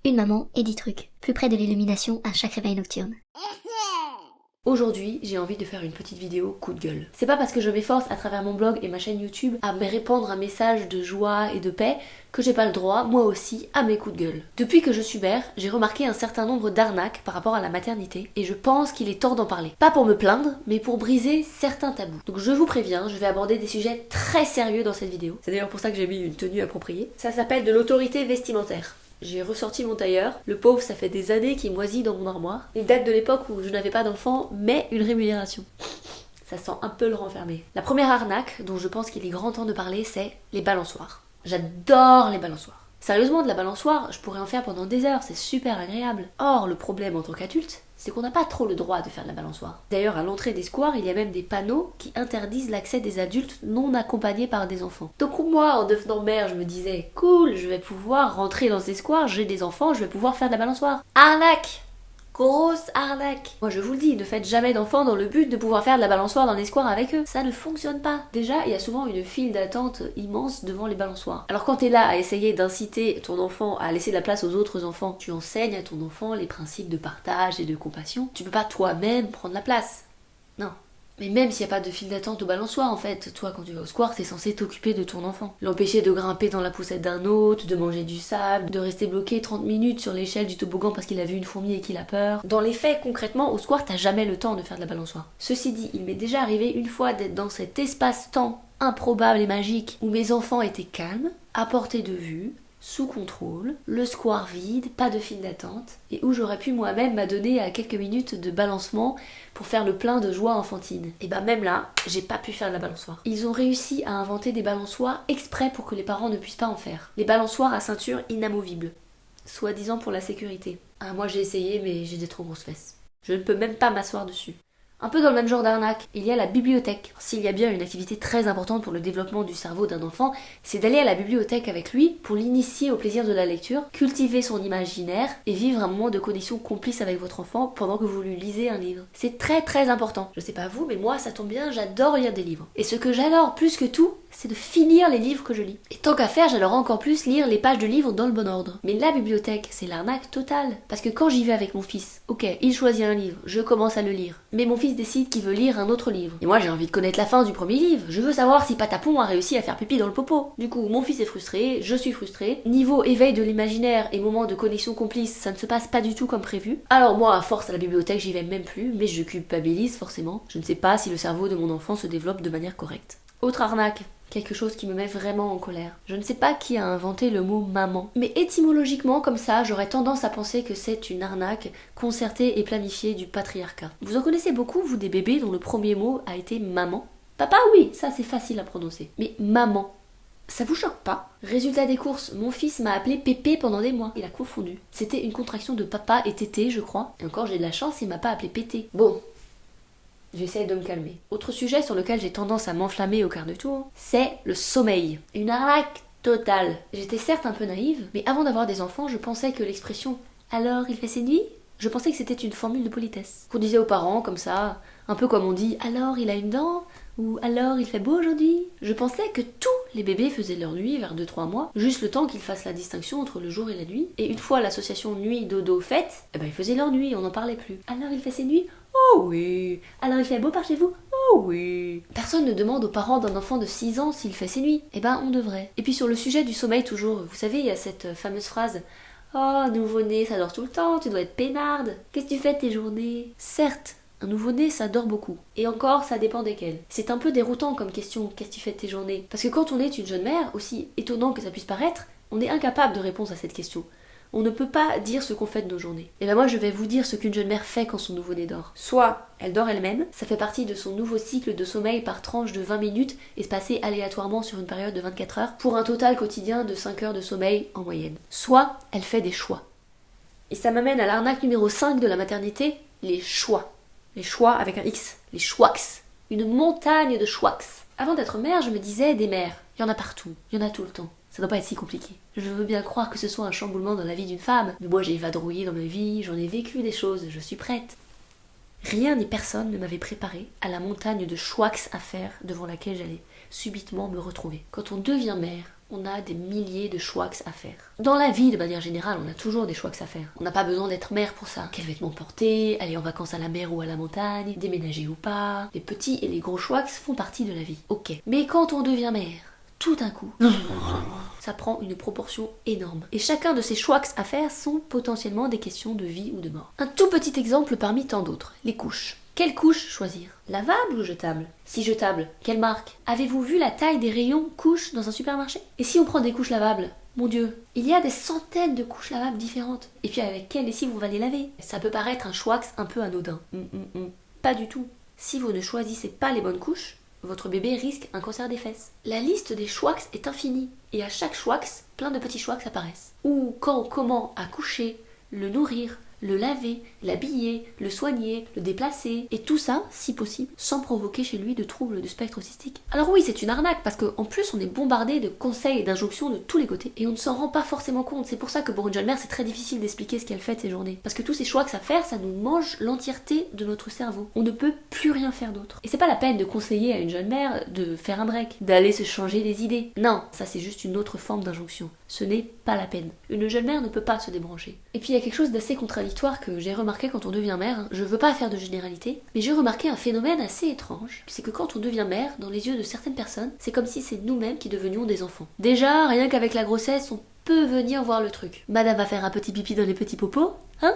Une maman et 10 trucs, plus près de l'illumination à chaque réveil nocturne. Aujourd'hui, j'ai envie de faire une petite vidéo coup de gueule. C'est pas parce que je m'efforce à travers mon blog et ma chaîne YouTube à me répandre un message de joie et de paix que j'ai pas le droit, moi aussi, à mes coups de gueule. Depuis que je suis mère, j'ai remarqué un certain nombre d'arnaques par rapport à la maternité et je pense qu'il est temps d'en parler. Pas pour me plaindre, mais pour briser certains tabous. Donc je vous préviens, je vais aborder des sujets très sérieux dans cette vidéo. C'est d'ailleurs pour ça que j'ai mis une tenue appropriée. Ça s'appelle de l'autorité vestimentaire. J'ai ressorti mon tailleur. Le pauvre, ça fait des années qu'il moisit dans mon armoire. Il date de l'époque où je n'avais pas d'enfant, mais une rémunération. Ça sent un peu le renfermer. La première arnaque dont je pense qu'il est grand temps de parler, c'est les balançoires. J'adore les balançoires. Sérieusement, de la balançoire, je pourrais en faire pendant des heures, c'est super agréable. Or, le problème en tant qu'adulte, c'est qu'on n'a pas trop le droit de faire de la balançoire. D'ailleurs, à l'entrée des squares, il y a même des panneaux qui interdisent l'accès des adultes non accompagnés par des enfants. Donc moi, en devenant mère, je me disais, cool, je vais pouvoir rentrer dans ces squares, j'ai des enfants, je vais pouvoir faire de la balançoire. Arnaque! Grosse arnaque. Moi je vous le dis, ne faites jamais d'enfants dans le but de pouvoir faire de la balançoire dans les squares avec eux. Ça ne fonctionne pas. Déjà, il y a souvent une file d'attente immense devant les balançoires. Alors quand t'es là à essayer d'inciter ton enfant à laisser de la place aux autres enfants, tu enseignes à ton enfant les principes de partage et de compassion. Tu peux pas toi-même prendre la place. Non. Mais même s'il n'y a pas de file d'attente au balançoire, en fait, toi, quand tu vas au square, t'es censé t'occuper de ton enfant. L'empêcher de grimper dans la poussette d'un autre, de manger du sable, de rester bloqué 30 minutes sur l'échelle du toboggan parce qu'il a vu une fourmi et qu'il a peur. Dans les faits, concrètement, au square, t'as jamais le temps de faire de la balançoire. Ceci dit, il m'est déjà arrivé une fois d'être dans cet espace-temps improbable et magique où mes enfants étaient calmes, à portée de vue, sous contrôle, le square vide, pas de file d'attente, et où j'aurais pu moi-même m'adonner à quelques minutes de balancement pour faire le plein de joie enfantine. Et bah même là, j'ai pas pu faire de la balançoire. Ils ont réussi à inventer des balançoires exprès pour que les parents ne puissent pas en faire. Les balançoires à ceinture inamovible, soi-disant pour la sécurité. Ah, moi j'ai essayé mais j'ai des trop grosses fesses. Je ne peux même pas m'asseoir dessus. Un peu dans le même genre d'arnaque, il y a la bibliothèque. S'il y a bien une activité très importante pour le développement du cerveau d'un enfant, c'est d'aller à la bibliothèque avec lui pour l'initier au plaisir de la lecture, cultiver son imaginaire et vivre un moment de connexion complice avec votre enfant pendant que vous lui lisez un livre. C'est très très important. Je sais pas vous, mais moi ça tombe bien, j'adore lire des livres. Et ce que j'adore plus que tout, c'est de finir les livres que je lis. Et tant qu'à faire, j'adore encore plus lire les pages de livres dans le bon ordre. Mais la bibliothèque, c'est l'arnaque totale. Parce que quand j'y vais avec mon fils, ok, il choisit un livre, je commence à le lire. Mais mon fils décide qu'il veut lire un autre livre. Et moi j'ai envie de connaître la fin du premier livre. Je veux savoir si Patapon a réussi à faire pipi dans le popo. Du coup, mon fils est frustré, je suis frustrée. Niveau éveil de l'imaginaire et moment de connexion complice, ça ne se passe pas du tout comme prévu. Alors moi, à force à la bibliothèque, j'y vais même plus, mais je culpabilise forcément. Je ne sais pas si le cerveau de mon enfant se développe de manière correcte. Autre arnaque. Quelque chose qui me met vraiment en colère. Je ne sais pas qui a inventé le mot maman, mais étymologiquement comme ça, j'aurais tendance à penser que c'est une arnaque concertée et planifiée du patriarcat. Vous en connaissez beaucoup, vous, des bébés dont le premier mot a été maman? Papa, oui, ça c'est facile à prononcer. Mais maman, ça vous choque pas? Résultat des courses, mon fils m'a appelé Pépé pendant des mois. Il a confondu. C'était une contraction de papa et tété, je crois. Et encore j'ai de la chance, il m'a pas appelé Pété. Bon. J'essaie de me calmer. Autre sujet sur lequel j'ai tendance à m'enflammer au quart de tour, c'est le sommeil. Une arnaque totale. J'étais certes un peu naïve, mais avant d'avoir des enfants, je pensais que l'expression « alors il fait ses nuits ?» je pensais que c'était une formule de politesse. Qu'on disait aux parents, comme ça, un peu comme on dit « alors il a une dent ?» ou « alors il fait beau aujourd'hui ?» Je pensais que tous les bébés faisaient leur nuit vers 2-3 mois, juste le temps qu'ils fassent la distinction entre le jour et la nuit. Et une fois l'association nuit-dodo faite, ils faisaient leur nuit, on n'en parlait plus. « Alors il fait ses nuits ?» Oh oui. Alors il fait beau par chez vous? Oh oui. Personne ne demande aux parents d'un enfant de 6 ans s'il fait ses nuits. Eh ben on devrait. Et puis sur le sujet du sommeil toujours, vous savez, il y a cette fameuse phrase « Oh, nouveau-né, ça dort tout le temps, tu dois être peinarde. Qu'est-ce que tu fais de tes journées ?» Certes, un nouveau-né, ça dort beaucoup. Et encore, ça dépend desquels. C'est un peu déroutant comme question, qu'est-ce que tu fais de tes journées? Parce que quand on est une jeune mère, aussi étonnant que ça puisse paraître, on est incapable de répondre à cette question. On ne peut pas dire ce qu'on fait de nos journées. Et ben moi je vais vous dire ce qu'une jeune mère fait quand son nouveau-né dort. Soit elle dort elle-même, ça fait partie de son nouveau cycle de sommeil par tranche de 20 minutes espacée aléatoirement sur une période de 24 heures pour un total quotidien de 5 heures de sommeil en moyenne. Soit elle fait des choix. Et ça m'amène à l'arnaque numéro 5 de la maternité, les choix. Les choix avec un X, les chouax. Une montagne de chouax. Avant d'être mère, je me disais des mères, il y en a partout, il y en a tout le temps. Ça doit pas être si compliqué. Je veux bien croire que ce soit un chamboulement dans la vie d'une femme, mais moi j'ai vadrouillé dans ma vie, j'en ai vécu des choses, je suis prête. Rien ni personne ne m'avait préparé à la montagne de chouax à faire devant laquelle j'allais subitement me retrouver. Quand on devient mère, on a des milliers de choix à faire. Dans la vie, de manière générale, on a toujours des choix à faire. On n'a pas besoin d'être mère pour ça. Quels vêtements porter, aller en vacances à la mer ou à la montagne, déménager ou pas. Les petits et les gros choix font partie de la vie. Ok. Mais quand on devient mère, tout d'un coup, ça prend une proportion énorme. Et chacun de ces choix à faire sont potentiellement des questions de vie ou de mort. Un tout petit exemple parmi tant d'autres, les couches. Quelle couche choisir? Lavable ou jetable? Si jetable, quelle marque? Avez-vous vu la taille des rayons couches dans un supermarché? Et si on prend des couches lavables? Mon Dieu, il y a des centaines de couches lavables différentes. Et puis avec quelle lessive on va les laver? Ça peut paraître un choix un peu anodin. Pas du tout. Si vous ne choisissez pas les bonnes couches, votre bébé risque un cancer des fesses. La liste des choix est infinie. Et à chaque choix, plein de petits choix apparaissent. Ou quand, comment accoucher, le nourrir, le laver, l'habiller, le soigner, le déplacer, et tout ça, si possible, sans provoquer chez lui de troubles du spectre autistique. Alors oui, c'est une arnaque, parce qu'en plus on est bombardé de conseils et d'injonctions de tous les côtés, et on ne s'en rend pas forcément compte. C'est pour ça que pour une jeune mère, c'est très difficile d'expliquer ce qu'elle fait de ses journées. Parce que tous ces choix que ça fait, ça nous mange l'entièreté de notre cerveau. On ne peut plus rien faire d'autre. Et c'est pas la peine de conseiller à une jeune mère de faire un break, d'aller se changer les idées. Non, ça c'est juste une autre forme d'injonction. Ce n'est pas la peine. Une jeune mère ne peut pas se débrancher. Et puis il y a quelque chose d'assez contradictoire que j'ai remarqué quand on devient mère. Je veux pas faire de généralité, mais j'ai remarqué un phénomène assez étrange. C'est que quand on devient mère, dans les yeux de certaines personnes, c'est comme si c'est nous-mêmes qui devenions des enfants. Déjà, rien qu'avec la grossesse, on peut venir voir le truc. Madame va faire un petit pipi dans les petits popos, hein?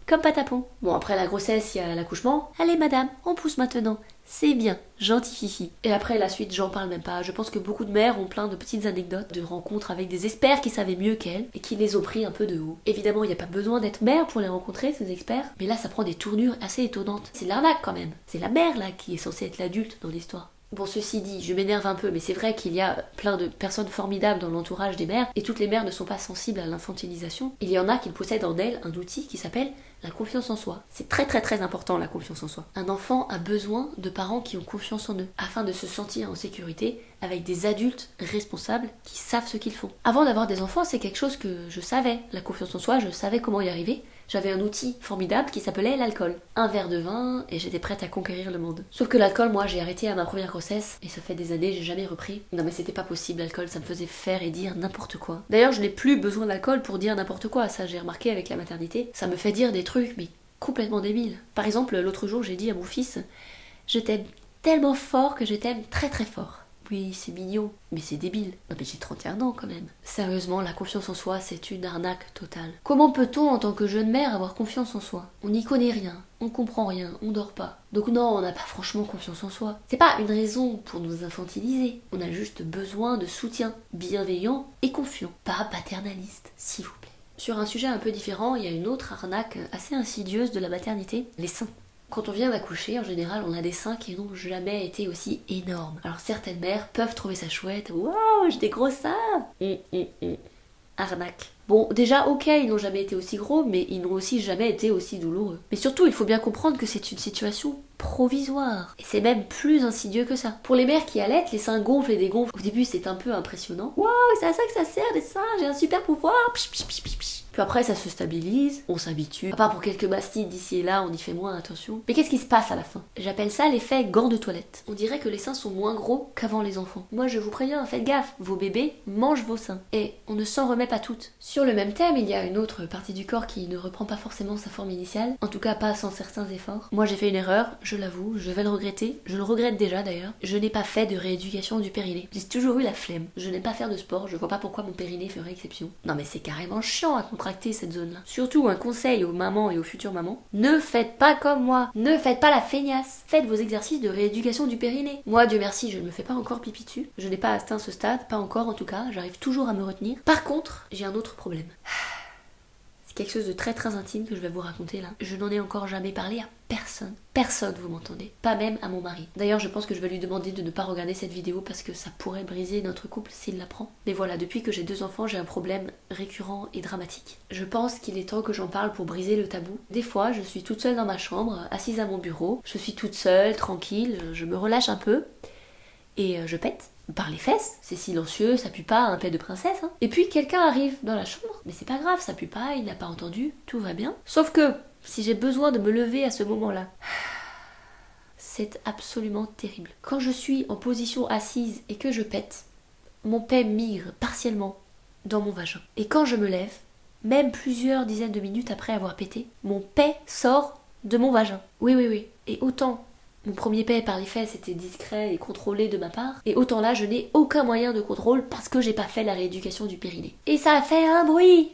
Comme patapon. Bon, après la grossesse, il y a l'accouchement. Allez madame, on pousse maintenant. C'est bien, gentil fifi. Et après la suite, j'en parle même pas. Je pense que beaucoup de mères ont plein de petites anecdotes, de rencontres avec des experts qui savaient mieux qu'elles et qui les ont pris un peu de haut. Évidemment, il n'y a pas besoin d'être mère pour les rencontrer, ces experts, mais là, ça prend des tournures assez étonnantes. C'est l'arnaque quand même. C'est la mère là qui est censée être l'adulte dans l'histoire. Bon, ceci dit, je m'énerve un peu, mais c'est vrai qu'il y a plein de personnes formidables dans l'entourage des mères, et toutes les mères ne sont pas sensibles à l'infantilisation. Il y en a qui possèdent en elles un outil qui s'appelle la confiance en soi. C'est très très très important, la confiance en soi. Un enfant a besoin de parents qui ont confiance en eux, afin de se sentir en sécurité avec des adultes responsables qui savent ce qu'ils font. Avant d'avoir des enfants, c'est quelque chose que je savais. La confiance en soi, je savais comment y arriver. J'avais un outil formidable qui s'appelait l'alcool. Un verre de vin et j'étais prête à conquérir le monde. Sauf que l'alcool, moi, j'ai arrêté à ma première grossesse et ça fait des années, j'ai jamais repris. Non mais c'était pas possible, l'alcool, ça me faisait faire et dire n'importe quoi. D'ailleurs, je n'ai plus besoin d'alcool pour dire n'importe quoi, ça j'ai remarqué avec la maternité. Ça me fait dire des trucs, mais complètement débiles. Par exemple, l'autre jour, j'ai dit à mon fils, je t'aime tellement fort que je t'aime très très fort. Oui, c'est mignon, mais c'est débile. Non mais j'ai 31 ans quand même. Sérieusement, la confiance en soi, c'est une arnaque totale. Comment peut-on, en tant que jeune mère, avoir confiance en soi? On n'y connaît rien, on comprend rien, on dort pas. Donc non, on n'a pas franchement confiance en soi. C'est pas une raison pour nous infantiliser. On a juste besoin de soutien, bienveillant et confiant. Pas paternaliste, s'il vous plaît. Sur un sujet un peu différent, il y a une autre arnaque assez insidieuse de la maternité, les seins. Quand on vient d'accoucher, en général, on a des seins qui n'ont jamais été aussi énormes. Alors certaines mères peuvent trouver ça chouette. Waouh, j'ai des gros seins. Arnaque. Bon, déjà, ok, ils n'ont jamais été aussi gros, mais ils n'ont aussi jamais été aussi douloureux. Mais surtout, il faut bien comprendre que c'est une situation provisoire. Et c'est même plus insidieux que ça. Pour les mères qui allaitent, les seins gonflent et dégonflent. Au début, c'est un peu impressionnant. Waouh, c'est à ça que ça sert, les seins, j'ai un super pouvoir. Psh, psh, psh, psh, psh. Puis après, ça se stabilise, on s'habitue. À part pour quelques mastites d'ici et là, on y fait moins attention. Mais qu'est-ce qui se passe à la fin? J'appelle ça l'effet gant de toilette. On dirait que les seins sont moins gros qu'avant les enfants. Moi, je vous préviens, faites gaffe, vos bébés mangent vos seins. Et on ne s'en remet pas toutes. Sur le même thème, il y a une autre partie du corps qui ne reprend pas forcément sa forme initiale. En tout cas, pas sans certains efforts. Moi, j'ai fait une erreur, je l'avoue, je vais le regretter. Je le regrette déjà d'ailleurs. Je n'ai pas fait de rééducation du périnée. J'ai toujours eu la flemme. Je n'ai pas fait de sport, je vois pas pourquoi mon périnée ferait exception. Non mais c'est carrément chiant à contracter cette zone-là. Surtout un conseil aux mamans et aux futures mamans, ne faites pas comme moi, ne faites pas la feignasse, faites vos exercices de rééducation du périnée. Moi, Dieu merci, je ne me fais pas encore pipi dessus, je n'ai pas atteint ce stade, pas encore en tout cas, j'arrive toujours à me retenir. Par contre, j'ai un autre problème. C'est quelque chose de très très intime que je vais vous raconter là. Je n'en ai encore jamais parlé à personne. Personne, vous m'entendez? Pas même à mon mari. D'ailleurs, je pense que je vais lui demander de ne pas regarder cette vidéo parce que ça pourrait briser notre couple s'il l'apprend. Mais voilà, depuis que j'ai 2 enfants, j'ai un problème récurrent et dramatique. Je pense qu'il est temps que j'en parle pour briser le tabou. Des fois, je suis toute seule dans ma chambre, assise à mon bureau, je suis toute seule, tranquille, je me relâche un peu et je pète. Par les fesses, c'est silencieux, ça pue pas, un pet de princesse, hein. Et puis quelqu'un arrive dans la chambre, mais c'est pas grave, ça pue pas, il n'a pas entendu, tout va bien. Sauf que, si j'ai besoin de me lever à ce moment-là, c'est absolument terrible. Quand je suis en position assise et que je pète, mon paix migre partiellement dans mon vagin. Et quand je me lève, même plusieurs dizaines de minutes après avoir pété, mon paix sort de mon vagin. Oui. Et autant mon premier paix par les fesses était discret et contrôlé de ma part, et autant là je n'ai aucun moyen de contrôle parce que j'ai pas fait la rééducation du périnée. Et ça a fait un bruit.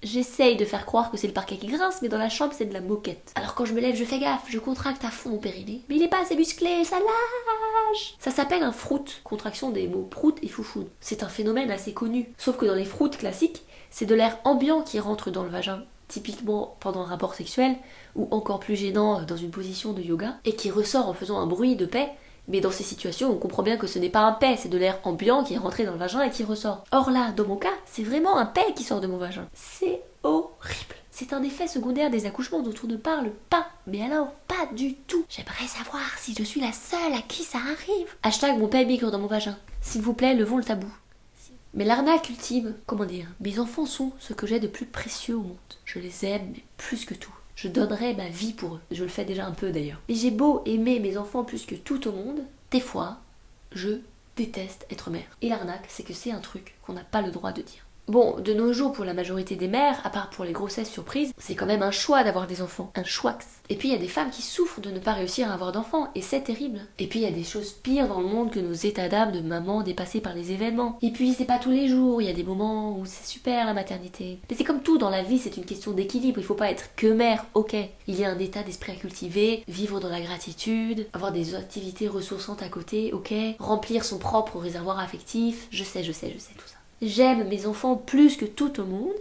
J'essaye de faire croire que c'est le parquet qui grince, mais dans la chambre c'est de la moquette. Alors quand je me lève, je fais gaffe, je contracte à fond mon périnée, mais il est pas assez musclé, ça lâche. Ça s'appelle un froute, contraction des mots prout et foufou. C'est un phénomène assez connu, sauf que dans les froutes classiques, c'est de l'air ambiant qui rentre dans le vagin, typiquement pendant un rapport sexuel, ou encore plus gênant dans une position de yoga, et qui ressort en faisant un bruit de paix. Mais dans ces situations, on comprend bien que ce n'est pas un paix, c'est de l'air ambiant qui est rentré dans le vagin et qui ressort. Or là, dans mon cas, c'est vraiment un paix qui sort de mon vagin. C'est horrible. C'est un effet secondaire des accouchements dont on ne parle pas. Mais alors, pas du tout. J'aimerais savoir si je suis la seule à qui ça arrive. Hashtag mon paix migre dans mon vagin. S'il vous plaît, levons le tabou. Mais l'arnaque ultime, comment dire, mes enfants sont ce que j'ai de plus précieux au monde. Je les aime, mais plus que tout. Je donnerais ma vie pour eux. Je le fais déjà un peu d'ailleurs. Et j'ai beau aimer mes enfants plus que tout au monde, des fois, je déteste être mère. Et l'arnaque, c'est que c'est un truc qu'on n'a pas le droit de dire. Bon, de nos jours, pour la majorité des mères, à part pour les grossesses surprises, c'est quand même un choix d'avoir des enfants. Un choix. Et puis il y a des femmes qui souffrent de ne pas réussir à avoir d'enfants, et c'est terrible. Et puis il y a des choses pires dans le monde que nos états d'âme de maman dépassés par les événements. Et puis c'est pas tous les jours, il y a des moments où c'est super la maternité. Mais c'est comme tout dans la vie, c'est une question d'équilibre, il faut pas être que mère, ok. Il y a un état d'esprit à cultiver, vivre dans la gratitude, avoir des activités ressourçantes à côté, ok. Remplir son propre réservoir affectif, je sais tout ça. J'aime mes enfants plus que tout au monde,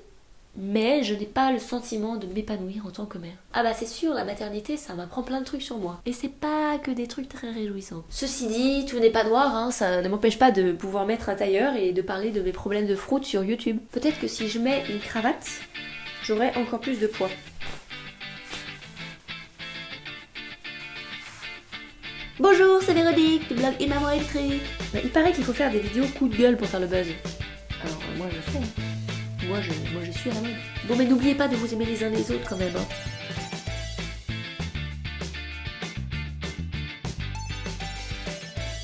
mais je n'ai pas le sentiment de m'épanouir en tant que mère. Ah bah c'est sûr, la maternité, ça m'apprend plein de trucs sur moi. Et c'est pas que des trucs très réjouissants. Ceci dit, tout n'est pas noir, hein, ça ne m'empêche pas de pouvoir mettre un tailleur et de parler de mes problèmes de fraude sur YouTube. Peut-être que si je mets une cravate, j'aurai encore plus de poids. Bonjour, c'est Véronique, du blog Une Maman Électrique. Bah, il paraît qu'il faut faire des vidéos coup de gueule pour faire le buzz. Alors moi je fais. Moi je suis à la mode. Bon mais n'oubliez pas de vous aimer les uns les autres quand même. Hein.